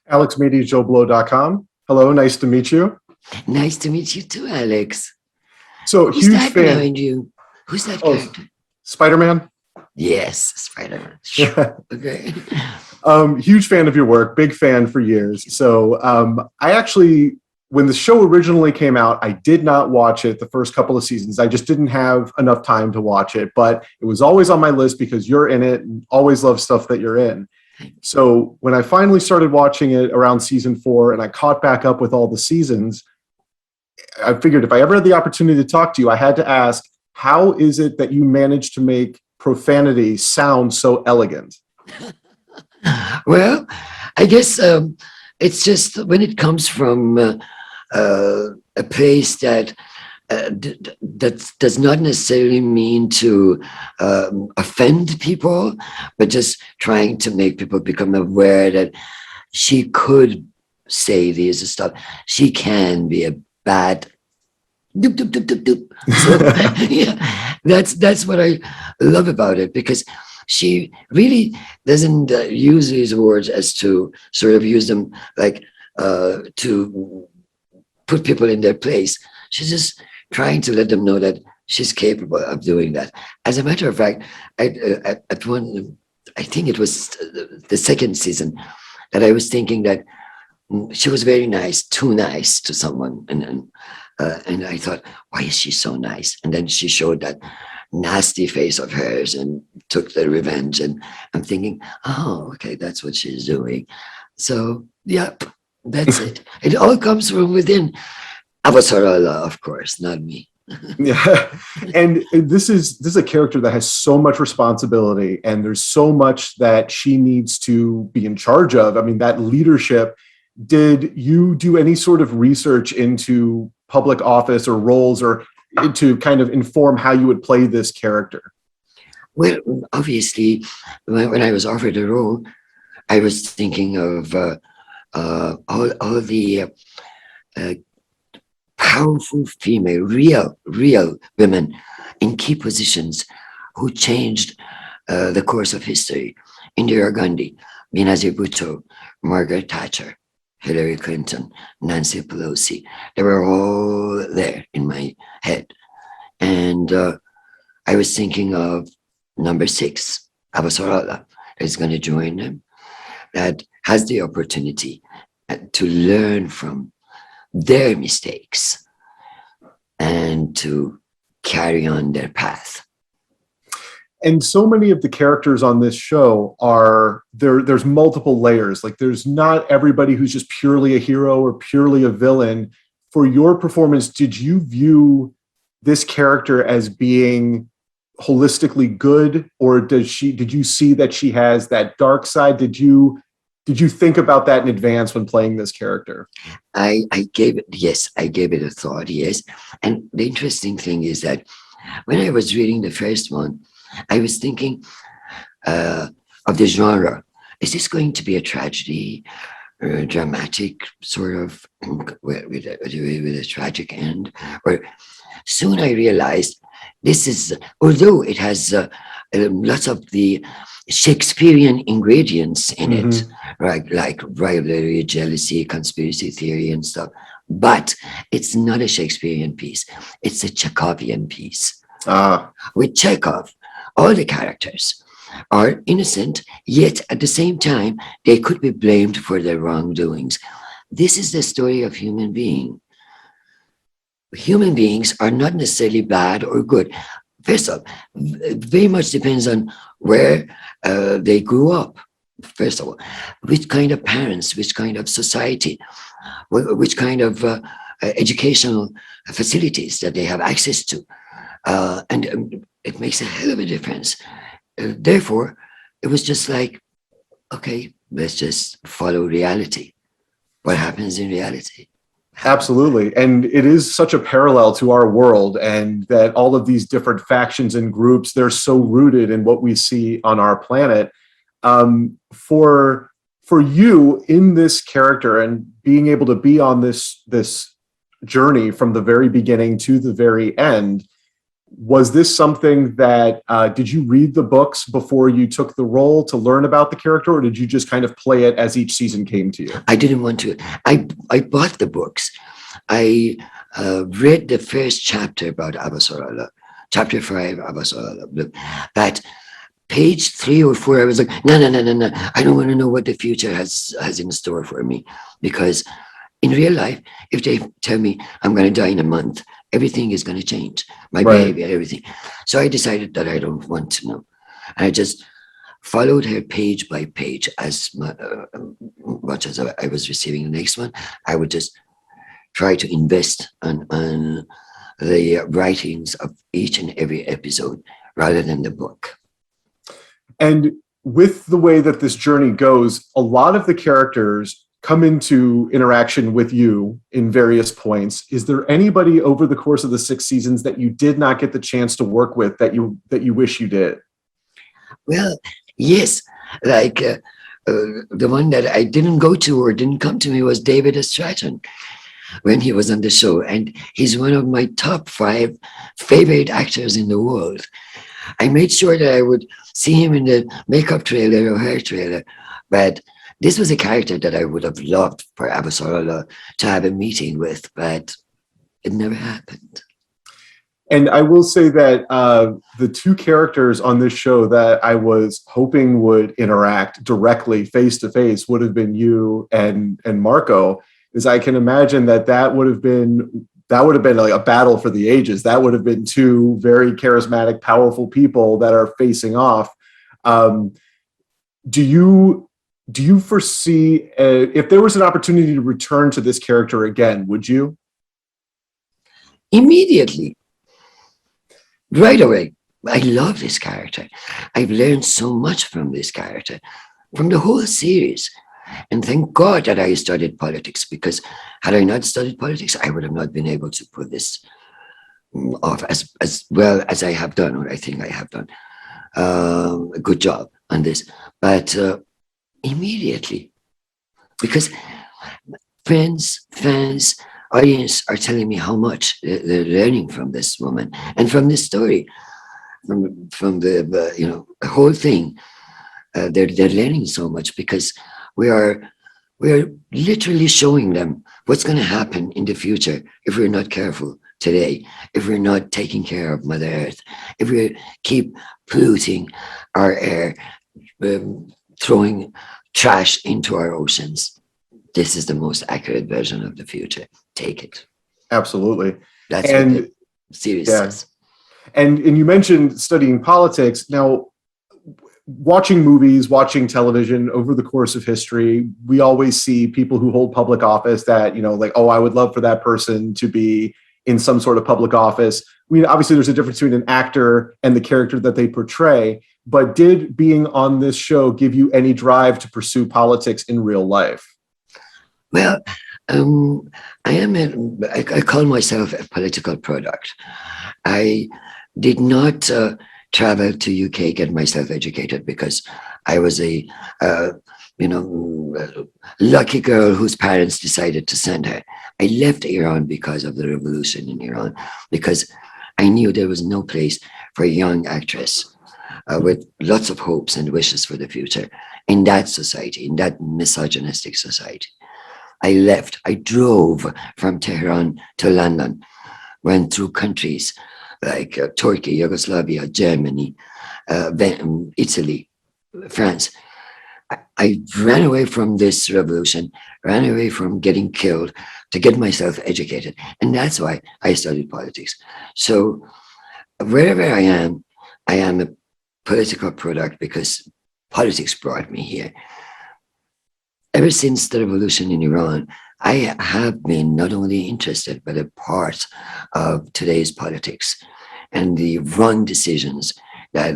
AlexMedia.JoBlo.com. Hello, nice to meet you. Nice to meet you too, Alex. So Who's huge that fan. behind you? Who's that Oh, character? Spider-Man. Yes, Spider-Man. Okay. Huge fan of your work, big fan for years. So I actually, when the show originally came out, I did not watch it the first couple of seasons. I just didn't have enough time to watch it, but it was always on my list because you're in it and always love stuff that you're in. So when I finally started watching it around season 4 and I caught back up with all the seasons, I figured if I ever had the opportunity to talk to you, I had to ask, how is it that you managed to make profanity sound so elegant? Well, I guess it's just when it comes from a place that that does not necessarily mean to offend people, but just trying to make people become aware that she could say these stuff. She can be a bad. Doop, doop, doop, doop, doop. So yeah, that's what I love about it, because she really doesn't use these words as to sort of use them like to put people in their place. She's just trying to let them know that she's capable of doing that. As a matter of fact, at one, I think it was the second season, that I was thinking that she was very nice, too nice to someone, and I thought, why is she so nice? And then she showed that nasty face of hers and took the revenge. And I'm thinking, oh, okay, that's what she's doing. So, yep, that's it. It all comes from within. Avasarala, of course, not me. Yeah, and this is a character that has so much responsibility, and there's so much that she needs to be in charge of. I mean, that leadership. Did you do any sort of research into public office or roles, or to kind of inform how you would play this character? Well, obviously, when I was offered the role, I was thinking of all the powerful female, real women in key positions who changed the course of history. Indira Gandhi, Benazir Bhutto, Margaret Thatcher, Hillary Clinton, Nancy Pelosi. They were all there in my head. And I was thinking of number 6, Avasarala, is going to join them, that has the opportunity to learn from their mistakes and to carry on their path. And so many of the characters on this show are there's multiple layers. Like, there's not everybody who's just purely a hero or purely a villain. For your performance, did you view this character as being holistically good, or did you see that she has that dark side? Did you think about that in advance when playing this character? I gave it a thought, yes. And the interesting thing is that when I was reading the first one, I was thinking of the genre. Is this going to be a tragedy, or a dramatic sort of with a tragic end? Or soon I realized this is, although it has lots of the Shakespearean ingredients in it, right? Like rivalry, jealousy, conspiracy theory, and stuff. But it's not a Shakespearean piece. It's a Chekhovian piece. With Chekhov, all the characters are innocent, yet at the same time, they could be blamed for their wrongdoings. This is the story of human being. Human beings are not necessarily bad or good. First of all, very much depends on where they grew up. First of all, which kind of parents, which kind of society, which kind of educational facilities that they have access to. And it makes a hell of a difference. Therefore, it was just like, okay, let's just follow reality. What happens in reality? Absolutely. And it is such a parallel to our world, and that all of these different factions and groups, they're so rooted in what we see on our planet. For you in this character and being able to be on this journey from the very beginning to the very end, Was this something that, did you read the books before you took the role to learn about the character, or did you just kind of play it as each season came to you? I didn't want to. I bought the books. I read the first chapter about Avasarala, chapter 5, Avasarala. But page 3 or 4, I was like, no. I don't want to know what the future has in store for me. Because in real life, if they tell me I'm going to die in a month, everything is going to change. My behavior, everything. So I decided that I don't want to know. And I just followed her page by page as much as I was receiving the next one. I would just try to invest on the writings of each and every episode rather than the book. And with the way that this journey goes, a lot of the characters come into interaction with you in various points. Is there anybody over the course of the 6 seasons that you did not get the chance to work with that you wish you did? Well, yes. Like the one that I didn't go to or didn't come to me was David Stratton when he was on the show. And he's one of my top 5 favorite actors in the world. I made sure that I would see him in the makeup trailer or hair trailer, but this was a character that I would have loved for Avasarala to have a meeting with, but it never happened. And I will say that the 2 characters on this show that I was hoping would interact directly face to face would have been you and Marco, is I can imagine that would have been like a battle for the ages. That would have been 2 very charismatic, powerful people that are facing off. Do you foresee, if there was an opportunity to return to this character again, would you? Immediately. Right away. I love this character. I've learned so much from this character, from the whole series. And thank God that I studied politics, because had I not studied politics, I would have not been able to put this off as well as I have done, or I think I have done a good job on this. But immediately, because friends, fans, audience are telling me how much they're learning from this woman and from this story, from the whole thing. They're learning so much, because we are literally showing them what's going to happen in the future if we're not careful today, if we're not taking care of Mother Earth, if we keep polluting our air, throwing trash into our oceans. This is the most accurate version of the future. Take it. Absolutely. That's what the series says. And you mentioned studying politics. Now, watching movies, watching television over the course of history, we always see people who hold public office that, like, oh, I would love for that person to be in some sort of public office. Obviously there's a difference between an actor and the character that they portray, but did being on this show give you any drive to pursue politics in real life? Well, I call myself a political product. I did not travel to UK, get myself educated, because I was a lucky girl whose parents decided to send her. I left Iran because of the revolution in Iran, because I knew there was no place for a young actress with lots of hopes and wishes for the future in that society, in that misogynistic society. I left. I drove from Tehran to London, went through countries like Turkey, Yugoslavia, Germany, Italy, France. I ran away from this revolution, ran away from getting killed to get myself educated. And that's why I studied politics. So wherever I am a political product, because politics brought me here. Ever since the revolution in Iran, I have been not only interested, but a part of today's politics and the wrong decisions that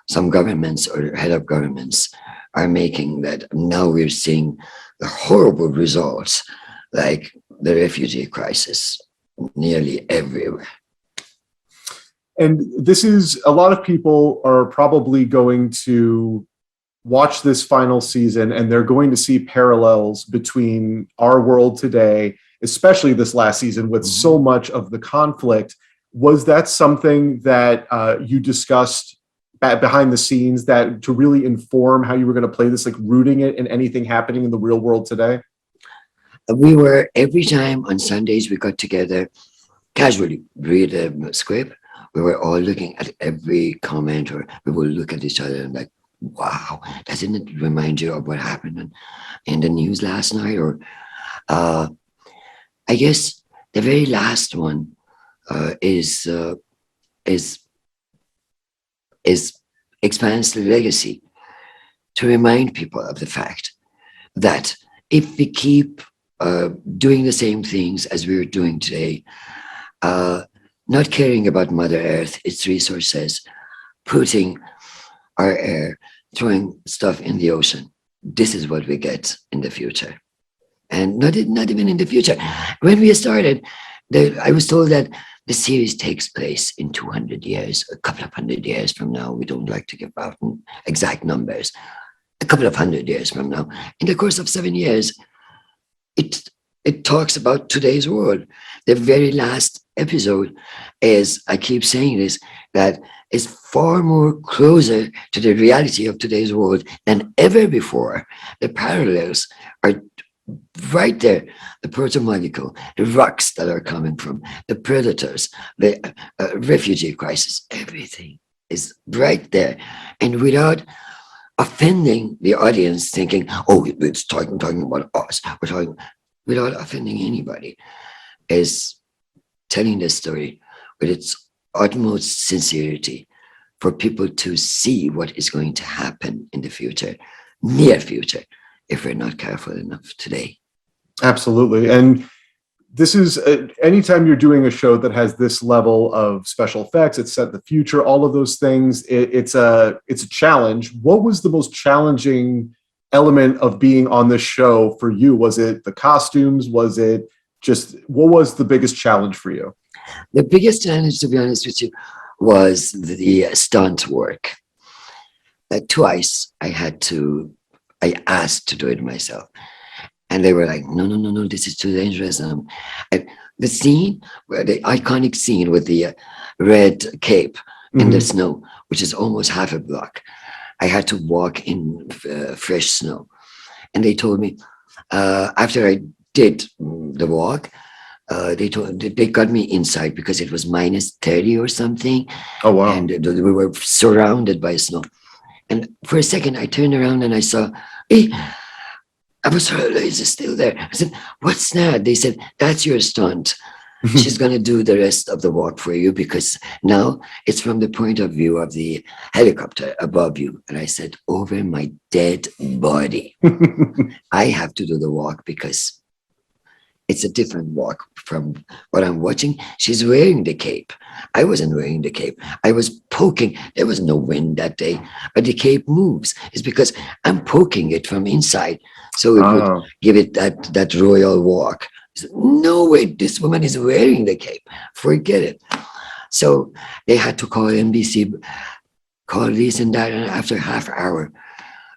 some governments or head of governments are making, that now we're seeing the horrible results, like the refugee crisis nearly everywhere. And this is, a lot of people are probably going to watch this final season and they're going to see parallels between our world today, especially this last season, with so much of the conflict Was that something that you discussed behind the scenes, that to really inform how you were going to play this, like rooting it in anything happening in the real world today? We were, every time on Sundays we got together, casually read a script. We were all looking at every comment, or we would look at each other and like, wow, doesn't it remind you of what happened in the news last night? Or I guess the very last one is Expanse the legacy, to remind people of the fact that if we keep doing the same things as we're doing today, not caring about Mother Earth, its resources, polluting our air, throwing stuff in the ocean, this is what we get in the future. And not even in the future. When we started, I was told that the series takes place in 200 years, a couple of 100 years from now. We don't like to give out exact numbers. A couple of 100 years from now. In the course of 7 years, it talks about today's world. The very last episode is, I keep saying this, that is far more closer to the reality of today's world than ever before. The parallels are right there. The proto-molecule, the rocks that are coming from, the predators, the refugee crisis, everything is right there. And without offending the audience, thinking, oh, it's talking about us, we're talking, without offending anybody, is telling the story with its utmost sincerity for people to see what is going to happen in the future, near future, if we're not careful enough today. Absolutely. And this is anytime you're doing a show that has this level of special effects, it's set in the future, all of those things, it's a challenge. What was the most challenging element of being on this show for you? Was it the costumes? Was it just, what was the biggest challenge for you? The biggest challenge, to be honest with you, was the stunt work. Twice I asked to do it myself. And they were like, no, this is too dangerous. The scene, the iconic scene with the red cape in the snow, which is almost half a block, I had to walk in fresh snow. And they told me, after I did the walk, they got me inside because it was minus 30 or something. Oh, wow. And we were surrounded by snow. And for a second, I turned around and I saw, hey, Avasarala is still there. I said, what's that? They said, that's your stunt. She's going to do the rest of the walk for you because now it's from the point of view of the helicopter above you. And I said, over my dead body. I have to do the walk because it's a different walk from what I'm watching. She's wearing the cape. I wasn't wearing the cape. I was poking. There was no wind that day, but the cape moves. It's because I'm poking it from inside. So it would give it that royal walk. I said, no way, this woman is wearing the cape. Forget it. So they had to call NBC, call this and that. And after half hour,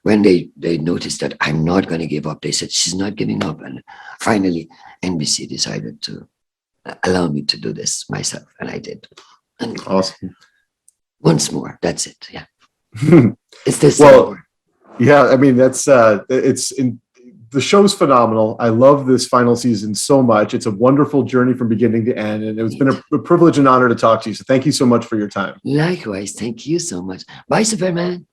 when they noticed that I'm not going to give up, they said, she's not giving up. And finally, NBC decided to allow me to do this myself. And I did. And awesome. Once more, that's it. Yeah. It's this. Well, yeah, I mean, that's, the show's phenomenal. I love this final season so much. It's a wonderful journey from beginning to end. And it's been a privilege and honor to talk to you. So thank you so much for your time. Likewise. Thank you so much. Bye, Superman.